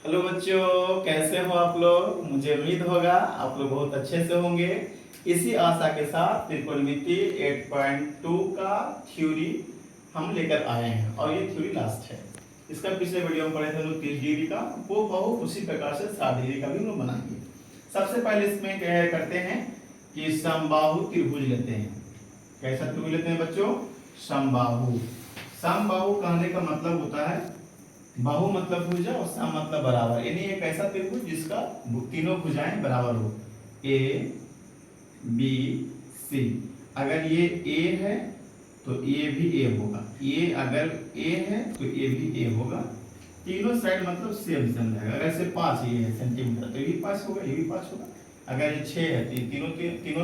Hello बच्चों, कैसे हो आप लोग। मुझे उम्मीद होगा आप लोग बहुत अच्छे से होंगे। इसी आशा के साथ त्रिकोणमिति 8.2 का थ्योरी हम लेकर आए हैं और ये थ्योरी लास्ट है। इसका पिछले वीडियो में पढ़े थे हम लोग 30 डिग्री का, वो बहुत उसी प्रकार से 60 डिग्री का भी हम लोग बनाएंगे। सबसे पहले इसमें क्या करते हैं कि समबाहु त्रिभुज लेते हैं। कैसा त्रिभुज लेते हैं बच्चों? समबाहु। समबाहु कहने का मतलब होता है बाहु मतलब भुजा और सम मतलब बराबर, यानी एक ऐसा त्रिभुज जिसका तीनों भुजाएं बराबर हो। A B C. अगर ये ए है तो ये भी ए होगा, ये अगर ए है तो ये भी ए होगा। तीनों साइड मतलब सेम सेम रहेगा। अगर ऐसे 5 ये है सेंटीमीटर तो ये भी 5 होगा, ये भी 5 होगा। अगर ये 6 है तो तीनों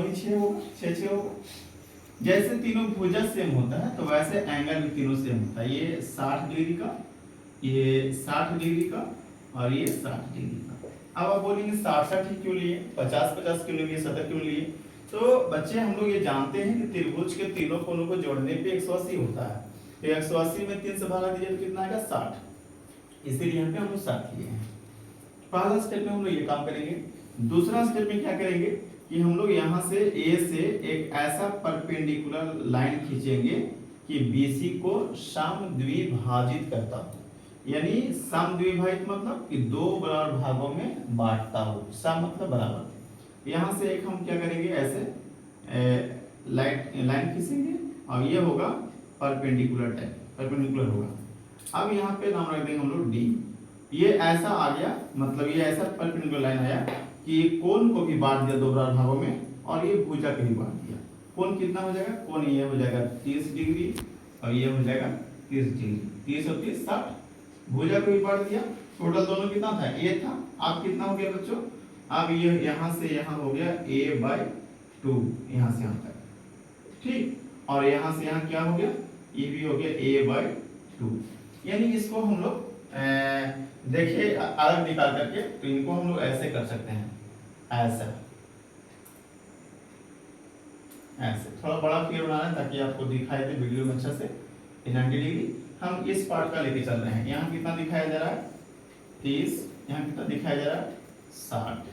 ही 6 होगा, 6 होगा। जैसे तीनों भुजा सेम होता है तो वैसे एंगल भी तीनों सेम होता है। ये 60 डिग्री का, ये 60 डिग्री का और ये 60 डिग्री का। अब आप बोलेंगे 60 ही क्यों लिए, 50 क्यों लिए, 70 क्यों लिए? तो बच्चे हम लोग ये जानते हैं कि त्रिभुज के तीनों कोनों को जोड़ने पे 180 होता है। तो 180 में 3 से भागा दीजिए तो कितना आएगा? 60। इसीलिए यहाँ पे हम लोग 60 लिए हैं। पहला स्टेप में हम लोग ये काम करेंगे। दूसरा स्टेप में क्या करेंगे कि हम लोग यहाँ से ए से एक ऐसा परपेंडिकुलर लाइन खींचेंगे कि बीसी को समद्विभाजित करता हो। यानी समद्विभाजित मतलब कि दो बराबर भागों में बांटता हो। सम मतलब बराबर। यहाँ से एक हम क्या करेंगे, ऐसे लाइन खींचेंगे और ये होगा परपेंडिकुलर टाइप, परपेंडिकुलर होगा। अब यहाँ पे नाम रख देंगे हम लोग डी। ये ऐसा आ गया, मतलब ये ऐसा परपेंडिकुलर लाइन आया कि कोण को भी बांट दिया दो बराबर भागों में और ये भुजा को भी बांट दिया। कोण कितना हो जाएगा? कोण ये हो जाएगा 30 डिग्री और ये हो जाएगा 30 डिग्री। 30 और 30 60। भुजा को भी बांट दिया। टोटल दोनों कितना था? ए था। अब कितना हो गया बच्चों? अब ये यहाँ से यहाँ हो गया a/2, यहाँ से यहाँ तक, ठीक। और यहाँ से यहाँ क्या हो गया? ये भी हो गया a/2। यानी इसको हम लोग देखिए अलग निकाल करके, तो इनको हम लोग ऐसे कर सकते हैं, ऐसा ऐसे। थोड़ा बड़ा फिगर बनाना है ताकि आपको दिखाई दे वीडियो में अच्छा से। 90 डिग्री हम इस पार्ट का लेके चल रहे हैं। यहाँ कितना दिखाया जा रहा है? 30। यहाँ कितना दिखाया जा रहा है? 60।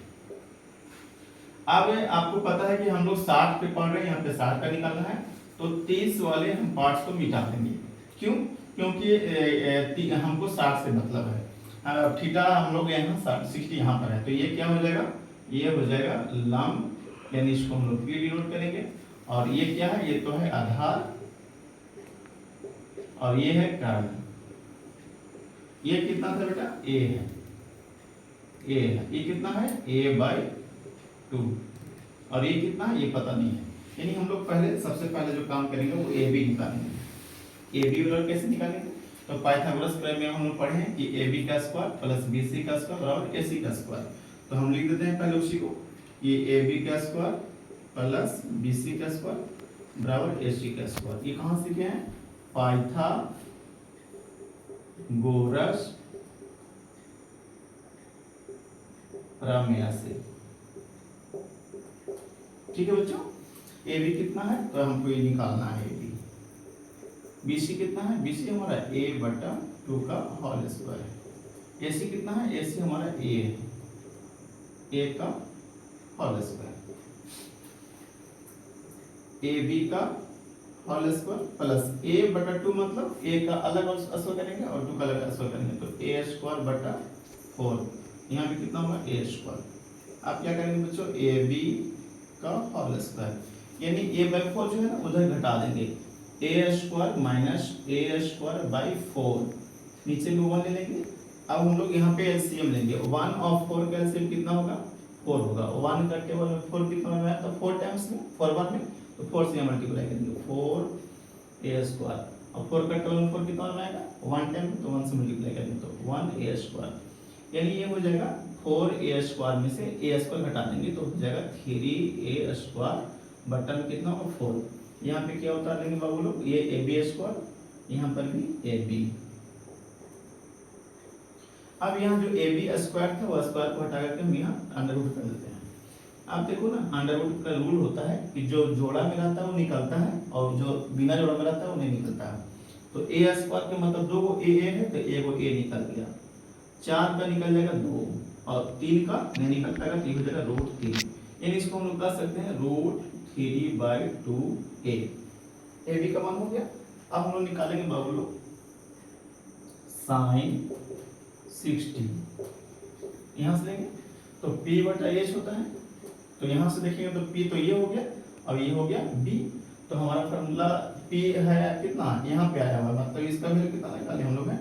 अब आपको पता है कि हम लोग 60 पे पढ़ रहे हैं, यहाँ पे 60 का निकालना है। तो 30 वाले हम पार्ट्स को मिटा देंगे। क्यों? क्योंकि हमको 60 से मतलब है। थीटा हम लोग यहाँ 60 यहाँ पर है, तो ये क्या हो जाएगा? ये हो जाएगा लंब, यानी इसको हम लोग पी डिनोट करेंगे। और ये क्या है? ये तो है आधार और ये है कर्ण। ये कितना था बेटा? ए है, ए है। ये कितना है? a/2। और ये कितना है? ये पता नहीं है। यानी हम लोग पहले सबसे पहले जो काम करेंगे वो ए बी निकालेंगे। ए बी वाला कैसे निकालेंगे? तो पाइथागोरस प्रमेय में हम लोग पढ़े हैं कि ए बी का स्क्वायर प्लस बी सी का स्क्वायर बराबर ए सी का स्क्वायर। तो हम लिख देते हैं पहले उसी को कि ए बी का स्क्वायर प्लस बी सी का स्क्वायर बराबर ए सी का स्क्वायर। ये कहाँ सीखे हैं? पाइथागोरस प्रमेय से। ठीक है बच्चों। ए बी कितना है? तो हमको ये निकालना है ए बी। बी सी कितना है? बी सी हमारा a/2 का होल स्क्वायर है। ए सी कितना है? ए सी हमारा a है, a का होल स्क्वायर। ए बी का होल स्क्वायर प्लस a/2 मतलब a का अलग स्क्वायर करेंगे और 2 का अलग स्क्वायर करेंगे, तो a²/4। यहाँ पे कितना होगा? a²। आप क्या करेंगे बच्चों? ए बी का होल स्क्वायर, यानी a/4 जो है ना उधर घटा देंगे। a² माइनस a²/4, नीचे में 1 ले लेंगे। अब हम लोग यहाँ पे एलसीएम लेंगे। 1 और 4 का एलसीएम कितना होगा? 4 होगा। 1 का टेबल में 4 कितना में आया? तो 4 टाइम्स में 4 1 में, तो 4 से मल्टीप्लाई करेंगे 4a² और 4 का टेबल में 4 कितना में आएगा? 1 टाइम, तो 1 से मल्टीप्लाई करेंगे तो 1a²। यानी ये हो जाएगा 4a² में से a² घटा देंगे तो हो जाएगा 3a²। बटन कितना होगा? 4। यहाँ पे क्या उतार लेंगे बाबू लोग? ये ab², यहाँ पर भी ab। अब यहाँ जो ab² था वो स्क्वायर को हटा करके हम यहाँ अंडर रूट कर देते हैं। आप देखो ना, अंडर रूट का रूल होता है कि जो जोड़ा में रहता है वो निकलता है और जो बिना जोड़ा में रहता है वो नहीं निकलता है। तो a² के मतलब 2 को a है तो 1 को a निकल गया। 4 का निकल जाएगा 2 और 3 का नहीं निकल पाएगा तो ये हो जाएगा √3। यानी इसको हम लोग बता सकते हैं √3/2a। ए बी का मान हो गया। अब हम लोग निकालेंगे बाबू लोग sin 60, यहां से लेंगे तो p/h होता है, तो यहां से देखेंगे तो p तो ये हो गया, अब ये हो गया b, तो हमारा फार्मूला p है कितना, यहाँ पे आया हुआ मतलब इसका वैल्यू कितना निकाले हम लोग है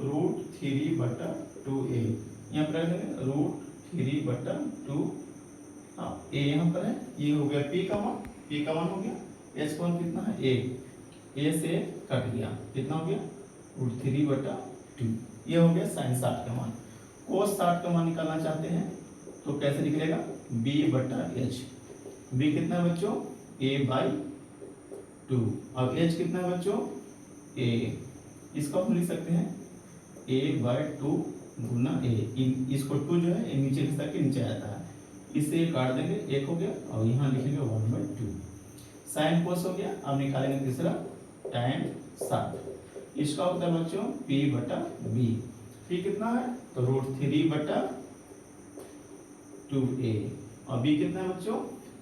√3/2a, यहाँ पर रखेंगे √3/2, हाँ a यहाँ पर है, ये हो गया p का मान हो गया, h का मान कितना है a से कट गया, कितना हो गया √3/2, ये हो गया sin 60 का मान। cos 60 का मान निकालना चाहते हैं तो कैसे निकलेगा b/h, b कितना है बच्चों a/2, अब h कितना है बच्चों a, इसको हम लिख सकते हैं a/2 गुना a, इसको 2 जो है नीचे लिख सकते नीचे आता है, इसे काट देंगे, एक हो गया और यहाँ लिखेंगे 1/2, sin cos हो गया। अब निकालेंगे तीसरा tan 60, इसका होता है बच्चों p/b, p कितना है तो √3/2a और b कितना है बच्चों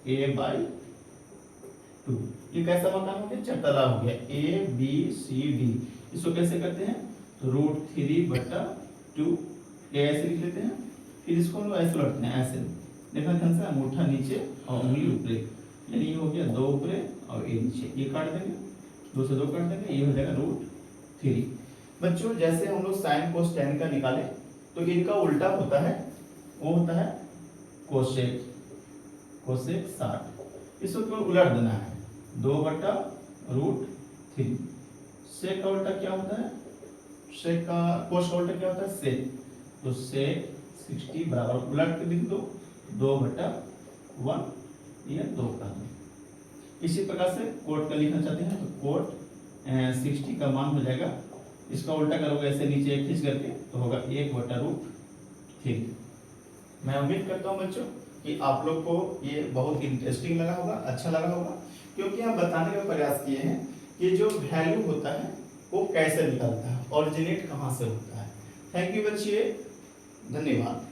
a/2। ये कैसा मकान हो गया चौतला हो गया a b c d, इसको कैसे करते हैं तो √3/2 ऐसे लिख लेते हैं, फिर इसको हम लोग ऐसे लौटते हैं, ऐसे देखना ध्यान से, अंगूठा नीचे और उंगली ऊपरे, यानी ये हो गया 2 ऊपरे और a नीचे, ये काट देंगे 2 से 2 काट देंगे, ये हो जाएगा √3। बच्चों जैसे हम लोग sin cos tan का निकाले तो इनका उल्टा होता है, वो होता है कोसेक 60, इसको केवल उलट देना है 2/√3। सेक का उल्टा क्या होता है, सेक का कोस का उल्टा क्या होता है सेक, तो सेक 60 बराबर उलट के लिख दो 2/1, ये 2 का। इसी प्रकार से कोट का लिखना चाहते हैं तो कोट 60 का मान हो जाएगा, इसका उल्टा करोगे ऐसे नीचे खींच करके तो होगा 1/√3। मैं उम्मीद करता हूँ बच्चों कि आप लोग को ये बहुत इंटरेस्टिंग लगा होगा, अच्छा लगा होगा, क्योंकि हम बताने का प्रयास किए हैं कि जो वैल्यू होता है वो कैसे निकलता है, ऑरिजिनेट कहाँ से होता है। थैंक यू बच्चे, धन्यवाद।